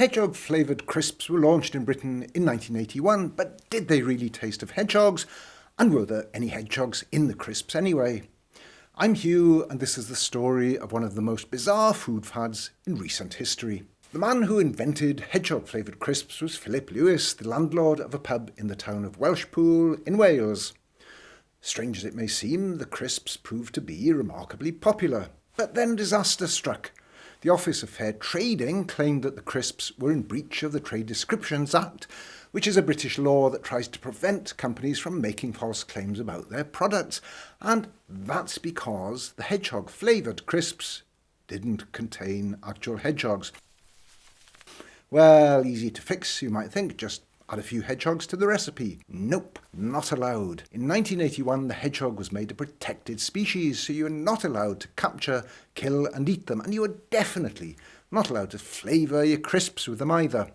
Hedgehog-flavoured crisps were launched in Britain in 1981, but did they really taste of hedgehogs? And were there any hedgehogs in the crisps anyway? I'm Huw, and this is the story of one of the most bizarre food fads in recent history. The man who invented hedgehog-flavoured crisps was Philip Lewis, the landlord of a pub in the town of Welshpool in Wales. Strange as it may seem, the crisps proved to be remarkably popular. But then disaster struck. The Office of Fair Trading claimed that the crisps were in breach of the Trade Descriptions Act, which is a British law that tries to prevent companies from making false claims about their products. And that's because the hedgehog-flavoured crisps didn't contain actual hedgehogs. Well, easy to fix, you might think, just add a few hedgehogs to the recipe. Nope, not allowed. In 1981, the hedgehog was made a protected species, so you were not allowed to capture, kill and eat them, and you were definitely not allowed to flavour your crisps with them either.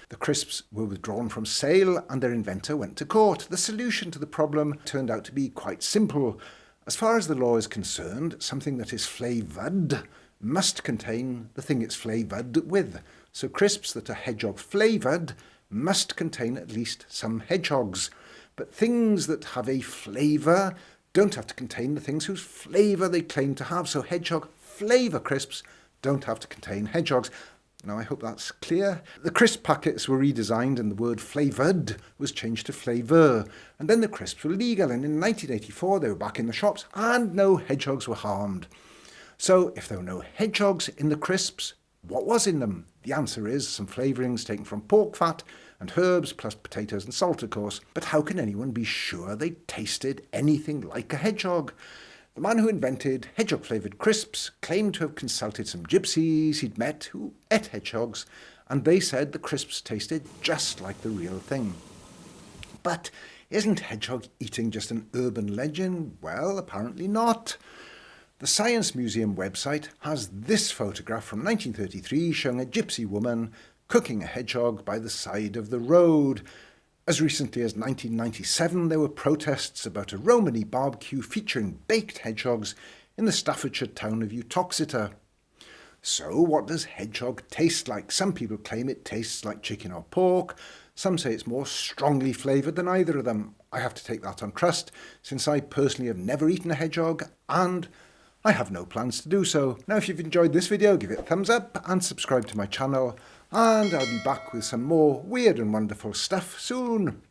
The crisps were withdrawn from sale and their inventor went to court. The solution to the problem turned out to be quite simple. As far as the law is concerned, something that is flavoured must contain the thing it's flavoured with. So crisps that are hedgehog-flavoured must contain at least some hedgehogs. But things that have a flavour don't have to contain the things whose flavour they claim to have. So hedgehog flavour crisps don't have to contain hedgehogs. Now I hope that's clear. The crisp packets were redesigned and the word flavoured was changed to flavour. And then the crisps were legal, and in 1984 they were back in the shops and no hedgehogs were harmed. So if there were no hedgehogs in the crisps, what was in them? The answer is some flavourings taken from pork fat and herbs, plus potatoes and salt, of course. But how can anyone be sure they tasted anything like a hedgehog? The man who invented hedgehog-flavoured crisps claimed to have consulted some gypsies he'd met who ate hedgehogs, and they said the crisps tasted just like the real thing. But isn't hedgehog eating just an urban legend? Well, apparently not. The Science Museum website has this photograph from 1933 showing a gypsy woman cooking a hedgehog by the side of the road. As recently as 1997, there were protests about a Romany barbecue featuring baked hedgehogs in the Staffordshire town of Uttoxeter. So what does hedgehog taste like? Some people claim it tastes like chicken or pork. Some say it's more strongly flavoured than either of them. I have to take that on trust, since I personally have never eaten a hedgehog and I have no plans to do so. Now, if you've enjoyed this video, give it a thumbs up and subscribe to my channel, and I'll be back with some more weird and wonderful stuff soon.